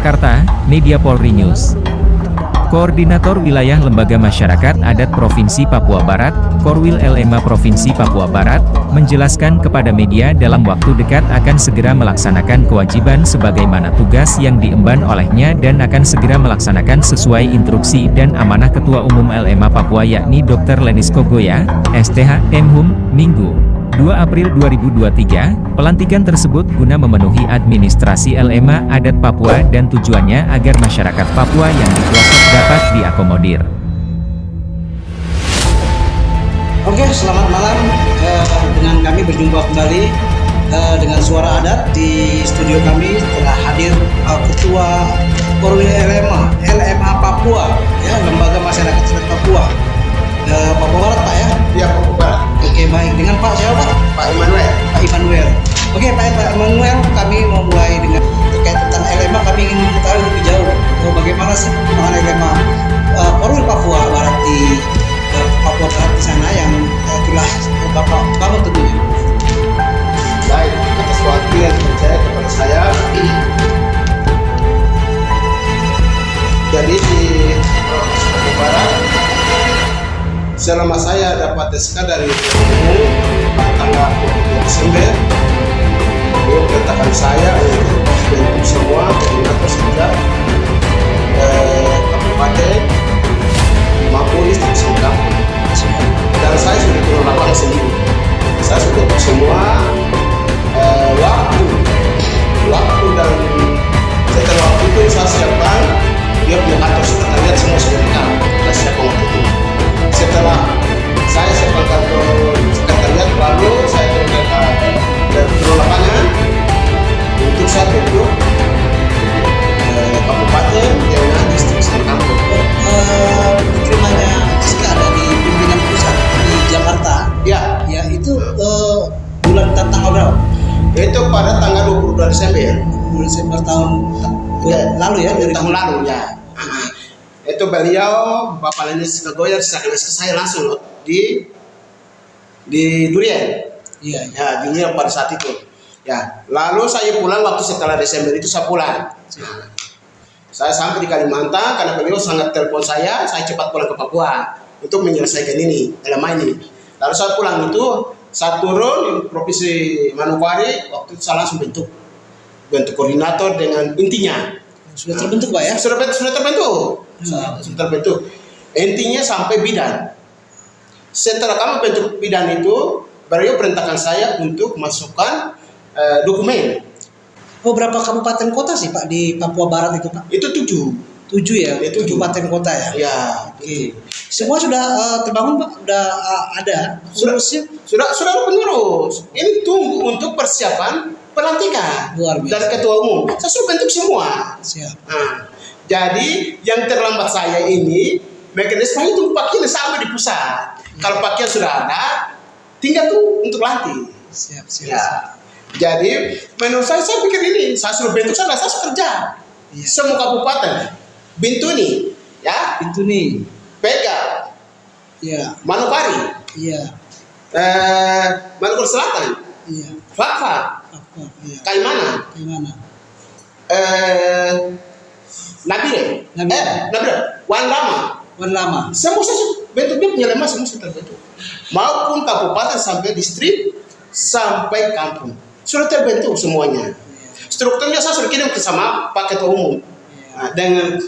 Jakarta, Media Polri News. Koordinator Wilayah Lembaga Masyarakat Adat Provinsi Papua Barat, Korwil LMA Provinsi Papua Barat, menjelaskan kepada media dalam waktu dekat akan segera melaksanakan kewajiban sebagaimana tugas yang diemban olehnya dan akan segera melaksanakan sesuai instruksi dan amanah Ketua Umum LMA Papua yakni Dr. Lenis Kogoya, STH, M.Hum, Minggu, 2 April 2023, pelantikan tersebut guna memenuhi administrasi LMA Adat Papua dan tujuannya agar masyarakat Papua yang dipelosok dapat diakomodir. Oke, selamat malam. Dengan kami berjumpa kembali dengan Suara Adat. Di studio kami telah hadir Ketua Korwil LMA Papua, ya, Lembaga Masyarakat Adat Papua. Papua Barat, Pak, ya? Iya, Papua Barat. Oke, baik. Dengan Pak siapa, Pak? Pak Immanuel. Pak Immanuel. Oke, Pak Immanuel, kami mau mulai dengan terkait tentang LMA. Kami ingin mengetahui lebih jauh bagaimana sih perkembangan LMA Korwil Papua Barat di Papua Barat di sana yang telah Bapak bangun tentunya. Baik, atas waktu yang dipercaya kepada saya. Jadi di Papua Barat, selama saya dapat SK dari tanggal 20 Desember, dia perintahkan saya untuk membentuk semua koordinator sejak kabupaten maupun distrik Singkang. Dan saya sudah turun lapangan sendiri. Saya sudah bentuk semua waktu dan setelah waktu itu saya siapkan dia punya kantor sekretariat semua sudah lengkap. Saya siapkan waktu itu. Setelah saya siapkan kantor sekretariat, lalu saya turun lapangan untuk saya bentuk kabupaten dengan distrik Singkang. Terimanya SK dari pimpinan pusat di Jakarta. Ya, Ya, itu bulan tanggal berapa? itu pada tanggal 22 Desember. Bulan Desember tahun lalu ya, dari Tahun lalu ya. Itu beliau Bapak Lenis Kogoya serahkan ke saya langsung loh, di Durian. Iya. Ya, di Durian pada saat itu. Ya, lalu saya pulang waktu setelah Desember itu saya pulang. Saya sampai di Kalimantan karena beliau sangat telepon saya cepat pulang ke Papua untuk menyelesaikan ini, LMA ini. Lalu saya pulang itu, saya turun di Provinsi Manokwari, waktu itu saya langsung bentuk koordinator dengan intinya. Sudah terbentuk, Pak, ya? Sudah terbentuk. Sudah terbentuk. Intinya sampai bidan. Setelah kami bentuk bidan itu, beliau perintahkan saya untuk masukkan dokumen. Oh, berapa kabupaten kota sih, Pak, di Papua Barat itu, Pak? Itu 7. 7 ya? Itu 7 kabupaten kota ya? Ya. Oke. Semua sudah terbangun, Pak? Sudah ada pengurusnya? Sudah penerus. Ini tunggu untuk persiapan pelantikan Luar biasa. dari ketua umum. Saya sudah bentuk semua. Siap. Nah, jadi yang terlambat saya ini mekanisme itu pakaian sampai di pusat. Kalau pakaian sudah ada, tinggal tuh untuk latih. Siap. Ya. Jadi menurut saya pikir ini saya sudah bentuk saya kerja. Iya. Semua kabupaten, Bintuni, ya, Pintu nih. Pega, Iya. Manokwari, Iya. Maluku Selatan, Iya. Fakfak, Apa? Iya. Kaimana, Gimana? Nabire, Nabire. Wan Lama, Wan lama. semua saya bentuk dia punya lemah semua sudah terbentuk, maupun kabupaten sampai distrik sampai kampung sudah terbentuk semuanya. Strukturnya saya sudah kirim ke sama Pak Ketua Umum dengan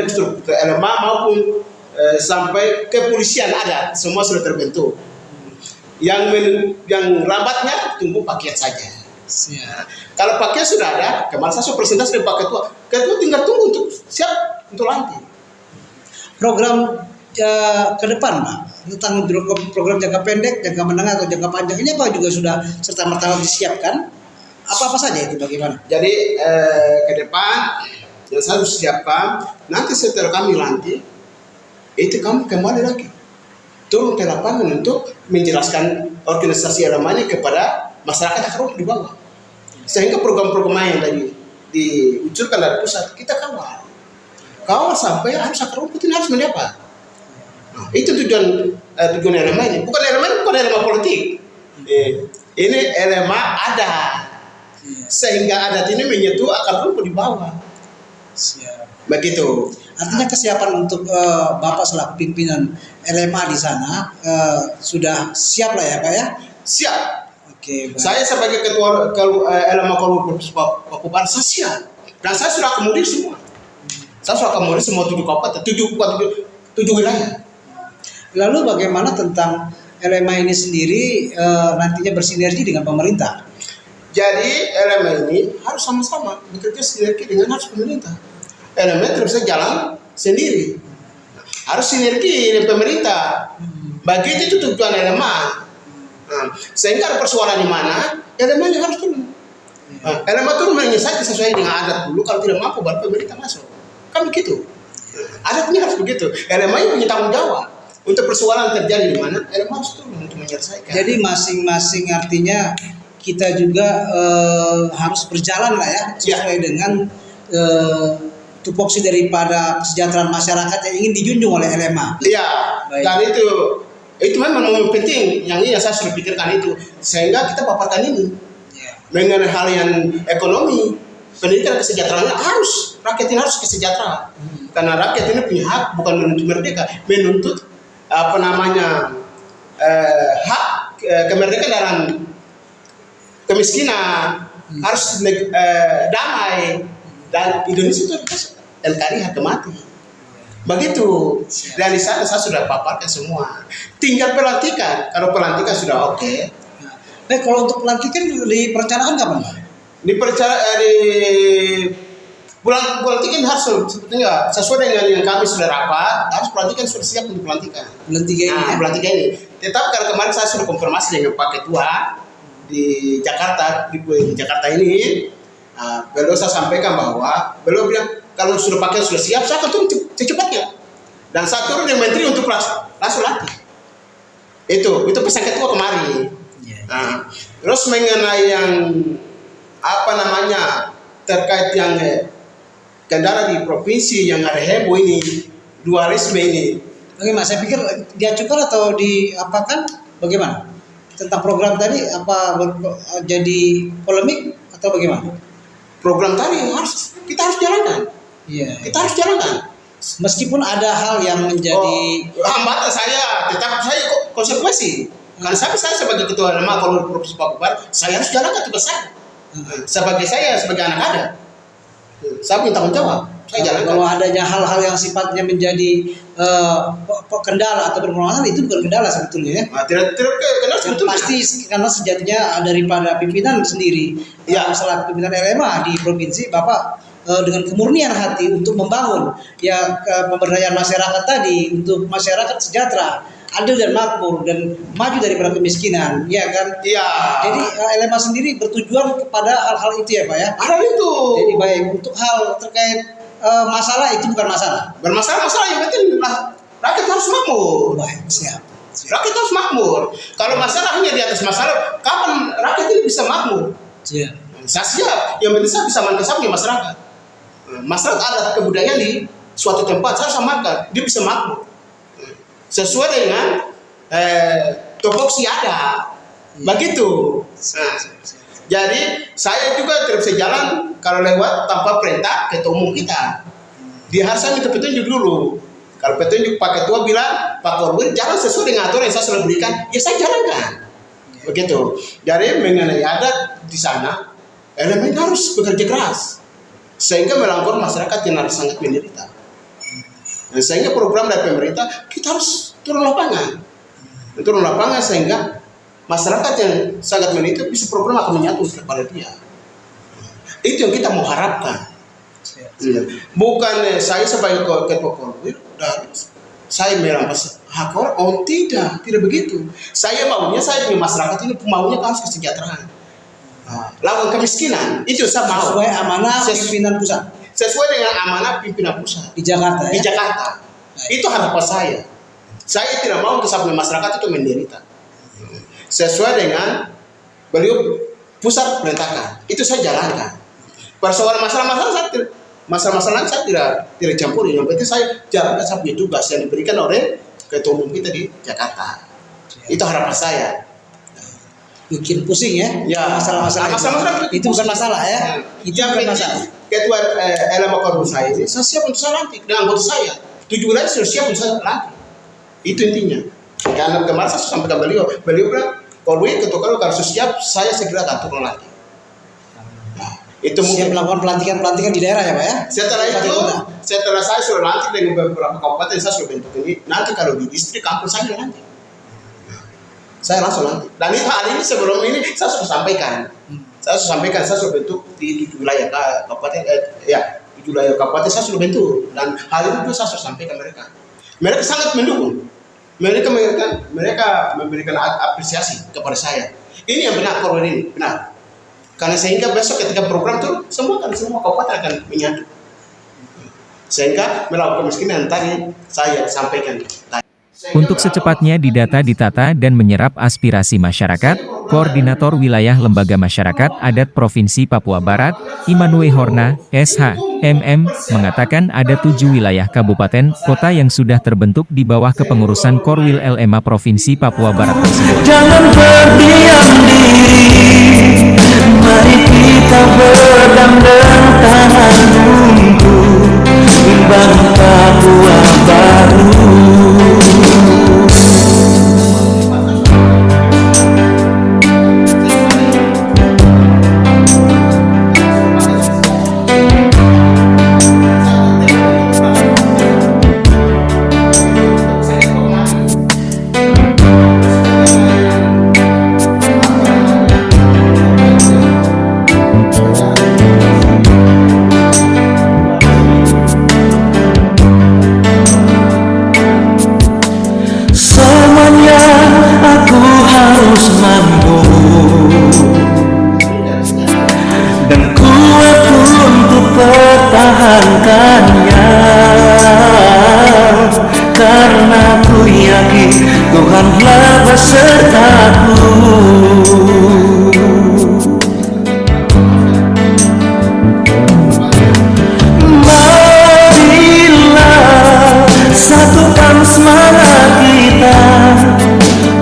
struktur LMA maupun sampai kepolisian adat semua sudah terbentuk. Yang lambatnya tunggu paket saja. Siap. Kalau paket sudah ada, kemarin saya sudah presentasi dengan Pak Ketua tinggal tunggu untuk siap untuk lantik. Program ke depan, Pak, tentang program jangka pendek, jangka menengah atau jangka panjang ini apa juga sudah serta merta disiapkan? Apa saja itu, bagaimana? Jadi ke depan yang saya harus siapkan nanti setelah kami lantik itu kami kembali lagi turun ke lapangan untuk menjelaskan organisasi LMA kepada masyarakat akar di bawah, sehingga program-program yang tadi diucurkan dari pusat kita kawal sampai harus akar rumput ini harus mendapat. Nah, itu tujuan LMA ini. Bukan LMA politik. Ini LMA adat. Sehingga adat ini menyentuh akar rumput di bawah. Siap. Begitu. Artinya kesiapan untuk Bapak selaku pimpinan LMA di sana sudah siap lah ya Pak ya? Siap. Oke. Baik. Saya sebagai ketua LMA Korwil Papua Barat, saya siap. Dan saya sudah akomodir semua. Saya sudah akomodir semua 7 kabupaten, 7 wilayah. Lalu bagaimana tentang LMA ini sendiri nantinya bersinergi dengan pemerintah? Jadi LMA ini harus sama-sama bekerja sinergi dengan harus pemerintah. LMA tidak bisa jalan sendiri, harus sinergi dengan pemerintah. Begitu itu tujuan LMA. Sehingga ada persoalan di mana LMA yang harus turun. LMA turun menyelesaikan sesuai dengan adat dulu. Kalau tidak mampu baru pemerintah masuk. Kan begitu. Adatnya harus begitu. LMA yang punya tanggung jawab untuk persoalan terjadi di mana LMA harus turun untuk menyelesaikan. Jadi masing-masing artinya kita juga harus berjalan lah ya sesuai dengan tupoksi daripada kesejahteraan masyarakat yang ingin dijunjung oleh LMA. Iya. Baik. Dan itu memang momen penting yang saya sudah pikirkan itu, sehingga kita paparkan ini dengan hal yang ekonomi, pendidikan, kesejahteraan harus rakyat ini harus kesejahteraan. Karena rakyat ini punya hak, bukan menuntut merdeka, menuntut hak kemerdekaan dalam kemiskinan, harus damai, dan Indonesia itu NKRI harga mati. Begitu. Dan di sana saya sudah paparkan semua. Tinggal pelantikan. Kalau pelantikan sudah oke. Nah, kalau untuk pelantikan direncanakan kapan Pak? Di bulan pelantikan harus sebetulnya sesuai dengan yang kami sudah rapat, harus pelantikan sudah siap untuk pelantikan. Bulan 3 ini ya? Bulan 3 ini. Tetap karena kemarin saya sudah konfirmasi dengan Pak Ketua di Jakarta, di Jakarta ini. Beliau saya sampaikan bahwa beliau bilang kalau sudah pakai sudah siap, saya akan turun secepatnya. Dan saya turun dengan menteri untuk langsung latih. Itu pesan ketua kemarin. Terus mengenai yang terkait yang kendala di provinsi yang ada heboh ini, dualisme ini. Bagaimana? Saya pikir diajukan atau diapakan? Bagaimana? Tentang program tadi apa jadi polemik atau bagaimana? Program tadi kita harus jalankan. Iya. Kita harus jalankan. Meskipun ada hal yang menjadi hambatan saya, tetap saya konsekuensi. Karena saya sebagai ketua LMA kalau Provinsi Papua Barat, saya harus jalankan tugas saya. Sebagai anak ada, saya punya tanggung jawab. Saya jalankan. Kalau adanya hal-hal yang sifatnya menjadi kendala atau permasalahan, itu bukan kendala sebetulnya ya. Tidak kendala sebetulnya. Pasti karena sejatinya daripada pimpinan sendiri. Ya. Selaku pimpinan LMA di provinsi, Bapak dengan kemurnian hati untuk membangun pemberdayaan masyarakat tadi, untuk masyarakat sejahtera, adil dan makmur, dan maju daripada kemiskinan, ya kan? Iya. Jadi LMA sendiri bertujuan kepada hal-hal itu ya Pak ya? Hal itu. Jadi baik, untuk hal terkait masalah itu bukan masalah. Bermasalah yang penting rakyat harus makmur. Baik, siap. Rakyat harus makmur. Kalau masalah hanya di atas masalah, kapan rakyat ini bisa makmur? Siap. Saya siap. Yang penting saya bisa mengesapnya masyarakat. Masyarakat adat kebudayaan di suatu tempat saya samakan, dia bisa makmur sesuai dengan topoksi ada. Begitu. Jadi saya juga tidak bisa jalan kalau lewat tanpa perintah ketua umum kita. Dia harus minta petunjuk dulu. Kalau petunjuk Pak Ketua bilang Pak Korwil jalan sesuai dengan aturan yang saya sudah berikan, ya saya jalankan. Begitu. Jadi mengenai adat di sana, elemen harus bekerja keras sehingga melanggar masyarakat yang harus sangat menderita. Dan sehingga program dari pemerintah kita harus turun lapangan sehingga masyarakat yang sangat menderita bisa program akan menyatu kepada dia. Itu yang kita mau harapkan. Bukan saya sebagai ketua Korwil dan saya merampas hak orang, tidak begitu. Saya maunya masyarakat ini maunya harus kesejahteraan, lawan kemiskinan, itu saya mau. Sesuai amanah pimpinan pusat. Sesuai dengan amanah pimpinan pusat Di Jakarta ya? Di Jakarta. Itu harapan saya. Saya tidak mau kesalahan masyarakat itu menderita. Sesuai dengan beliau pusat perintahkan, itu saya jalankan. Persoalan masalah-masalah saya tidak campur. Yang penting saya jalankan saya punya tugas yang diberikan oleh ketua umum kita di Jakarta. Itu harapan saya. bikin pusing ya. Ya, Masalah-masalah itu bukan masalah ya. Itu yang bukan penting masalah. ketua LMA Korwil saya ini, saya siap untuk saya lantik dengan anggota saya. 7 wilayah sudah siap untuk saya lantik. Itu intinya. Karena kemarin saya sampaikan beliau bilang, Korwil ketua kalau siap, saya segera akan turun lagi. Itu Siap melakukan pelantikan di daerah ya Pak ya. Setelah saya sudah lantik dengan beberapa kabupaten, saya sudah bentuk ini. Nanti kalau di distrik kampung saya nanti, saya langsung lantik. Dan itu hal ini sebelum ini saya sudah sampaikan. Saya sudah bentuk di 7 wilayah kabupaten, 7 wilayah kabupaten saya sudah bentuk. Dan hal itu juga saya sudah sampaikan mereka. Mereka sangat mendukung. Mereka memberikan apresiasi kepada saya. Ini yang benar Korwil ini, benar. Karena sehingga besok ketika program itu semua kabupaten akan menyatu. Sehingga melakukan kemiskinan tadi saya sampaikan. Untuk secepatnya didata, ditata, dan menyerap aspirasi masyarakat, Koordinator Wilayah Lembaga Masyarakat Adat Provinsi Papua Barat, Immanuel Horna, SH, MM, mengatakan ada 7 wilayah kabupaten kota yang sudah terbentuk di bawah kepengurusan Korwil LMA Provinsi Papua Barat tersebut. Jangan berdiam diri, mari kita bergandeng tangan untuk membangun Papua baru. Dan kuat untuk pertahankannya, karena ku yakin Tuhanlah besertaku. Marilah satukan semangat kita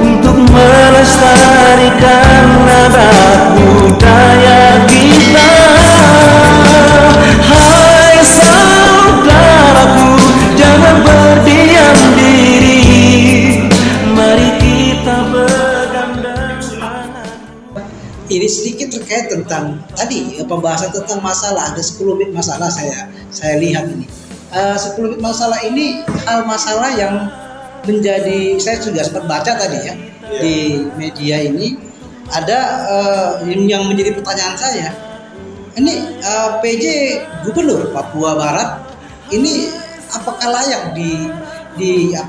untuk melestarikan adat budaya kita. Hai saudaraku, jangan berdiam diri, mari kita bergandeng tangan. Ini sedikit terkait tentang tadi pembahasan tentang masalah. Ada 10 bit masalah saya lihat ini. 10 bit masalah ini hal masalah yang menjadi, saya juga sempat baca tadi ya di media ini ada yang menjadi pertanyaan saya. Ini PJ Gubernur Papua Barat ini apakah layak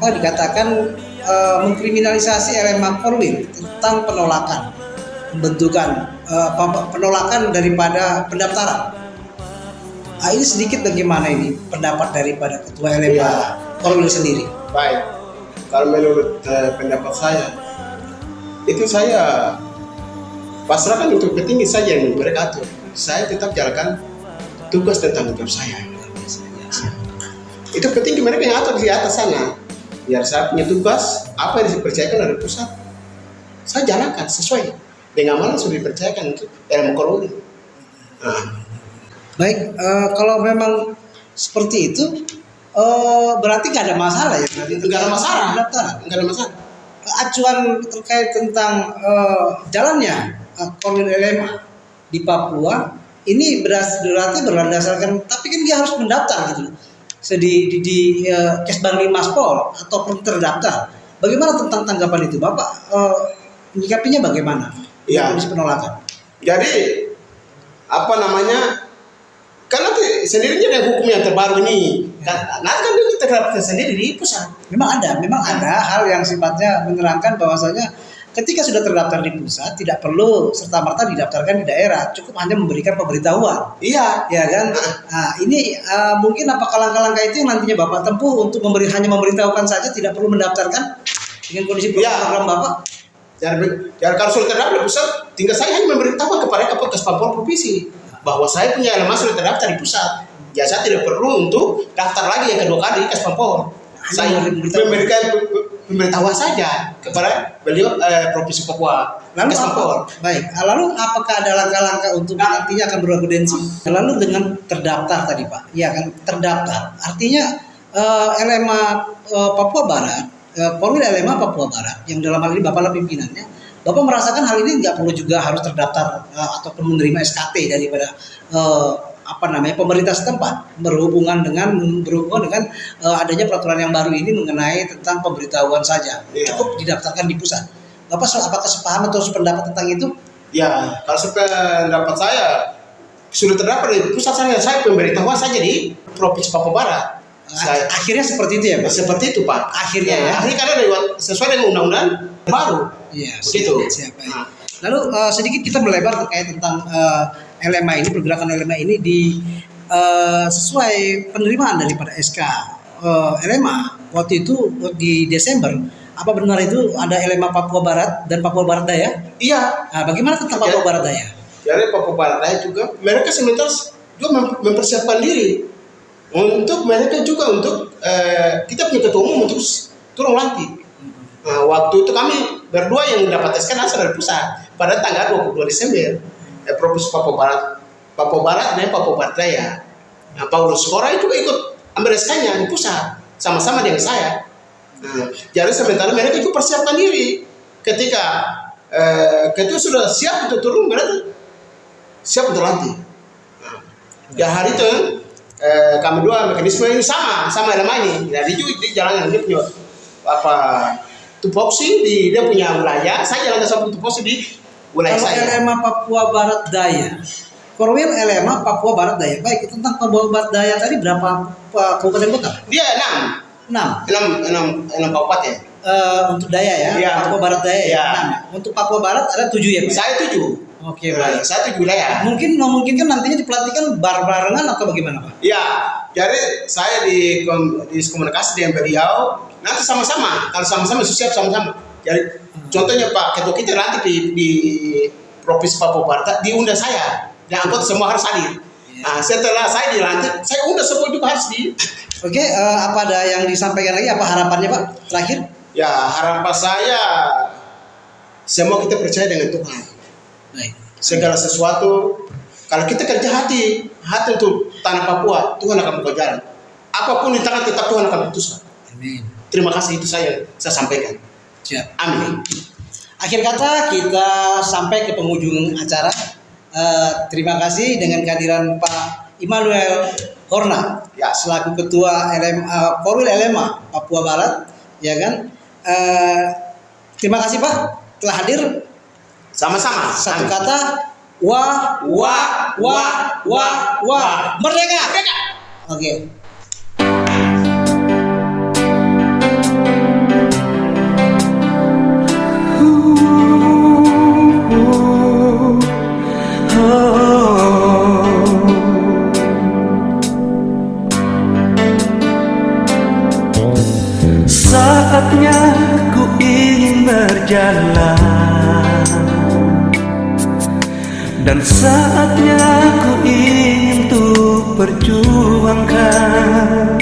dikatakan mengkriminalisasi LMA Korwil tentang penolakan pembentukan penolakan daripada pendaftaran. Ini sedikit bagaimana ini pendapat daripada Ketua LMA Korwil sendiri. Baik, kalau menurut pendapat saya, itu saya pasrahkan untuk petinggi saja yang mereka atur. Saya tetap jalankan tugas dan tanggung jawab saya. Itu petinggi mereka yang atur di atas sana. Biar saya punya tugas, apa yang dipercayakan dari pusat, saya jalankan sesuai dengan mana sudah dipercayakan untuk LMA Korwil. Baik, kalau memang seperti itu, berarti nggak ada masalah ya? Nggak ada masalah. Nggak ada masalah. Acuan terkait tentang jalannya Korwil LMA di Papua ini berarti berdasarkan, tapi kan dia harus mendaftar gitu loh. Di Kesbang Limaspol ataupun terdaftar. Bagaimana tentang tanggapan itu, Bapak? Menyikapinya bagaimana? Ya. Kondisi penolakan. Jadi apa namanya? Karena sendirinya dengan hukum yang terbaru ini, nanti kan dia terdaftar sendiri di pusat. Memang ada hal yang sifatnya menerangkan bahwasanya ketika sudah terdaftar di pusat tidak perlu serta-merta didaftarkan di daerah, cukup hanya memberikan pemberitahuan. Iya, ya kan. Nah, ini mungkin apakah langkah-langkah itu yang nantinya Bapak tempuh untuk hanya memberitahukan saja, tidak perlu mendaftarkan dengan kondisi program Bapak? Jadi kalau sudah terdaftar di pusat, tinggal saya hanya memberitahukan kepada Kapolres Papua Provinsi bahwa saya punya LMA sudah terdaftar di pusat. Ya saya tidak perlu untuk daftar lagi yang kedua kali ke Pampor. Saya memberikan pemberitahuan saja kepada beliau Provinsi Papua. Lalu lalu apakah ada langkah-langkah untuk nantinya akan berlakudensi? Lalu dengan terdaftar tadi Pak, ya kan terdaftar. Artinya LMA Papua Barat, Korwil LMA Papua Barat, yang dalam hal ini Bapak pimpinannya, Bapak merasakan hal ini nggak perlu juga harus terdaftar ataupun menerima SKT daripada pemerintah setempat berhubungan dengan adanya peraturan yang baru ini mengenai tentang pemberitahuan saja. Cukup didaftarkan di pusat. Bapak apakah sepaham atau sependapat tentang itu? Ya, kalau sependapat saya sudah terdapat di pusat, saya pemberitahuan saja di Provinsi Papua Barat. Akhirnya seperti itu ya Pak? Seperti itu Pak. Akhirnya ya. Akhirnya karena sesuai dengan undang-undang baru. Iya. Begitu. Siap. Lalu sedikit kita melebar terkait tentang LMA ini, pergerakan LMA ini sesuai penerimaan daripada SK LMA waktu itu di Desember. Apa benar itu ada LMA Papua Barat dan Papua Barat Daya? Iya. Nah, bagaimana tentang Papua Barat Daya? Jadi Papua Barat Daya juga mereka sementara juga mempersiapkan diri untuk mereka juga untuk kita punya ketua umum untuk turun lantik. Nah, waktu itu kami berdua yang dapat SK asal dari pusat pada tanggal 22 Desember. Provinsi Papua Barat dan Papua Barat Daya. Nah, Paulus Kora juga ikut ambil SK-nya di pusat sama-sama dengan saya. Nah, jadi sementara mereka juga persiapkan diri ketika ketua sudah siap untuk turun, berarti siap untuk lantik. Nah, ya hari itu kami dua mekanisme ini sama LMA ini. Jadi juga di jalan dia punya tupoksi di dia punya wilayah, saya jalan ke satu tupoksi di wilayah saya. Kalau LMA Papua Barat Daya, Korwil LMA Papua Barat Daya. Baik, tentang Papua Barat Daya tadi berapa kabupaten kota? Dia 6 kabupaten. Untuk Daya ya, ya. Papua Barat Daya ya. 6. Untuk Papua Barat ada 7 ya Pak? Saya 7. Oke, baik. Saya 7 wilayah. Mungkin memungkinkan nantinya dipelatihkan barengan atau bagaimana Pak? Ya, jadi saya di komunikasi dengan beliau, nanti sama-sama, kalau sama-sama siap sama-sama. Jadi contohnya Pak Ketua kita nanti di Provinsi Papua Barat diundang saya, dan anggota semua harus hadir. Nah, setelah saya dilantik, saya undang semua juga harus di. Oke, apa ada yang disampaikan lagi? Apa harapannya Pak terakhir? Ya, harapan saya semua kita percaya dengan Tuhan. Baik. Segala sesuatu, kalau kita kerja hati untuk tanah Papua, Tuhan akan buka jalan. Apapun di tangan tetap Tuhan akan putuskan. Amin. Terima kasih, itu saya sampaikan. Siap. Amin. Akhir kata kita sampai ke penghujung acara. Terima kasih dengan kehadiran Pak Immanuel Horna, ya, selaku Ketua Korwil LMA Papua Barat, ya kan? Terima kasih Pak telah hadir. Sama-sama. Satu kata, wah, merdeka. Oke. Saatnya ku ingin berjalan, dan saatnya ku ingin untuk perjuangkan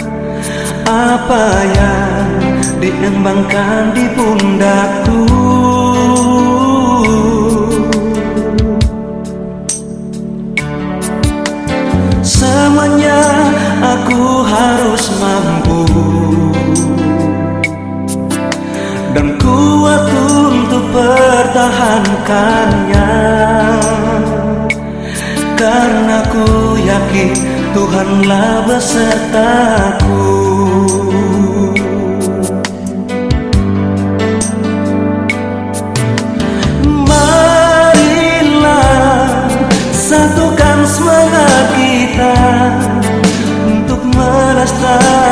apa yang diembangkan di pundakku. Semuanya aku harus mampu dan kuat untuk pertahankannya, karena ku yakin Tuhanlah besertaku. Marilah satukan semangat kita untuk melestarikan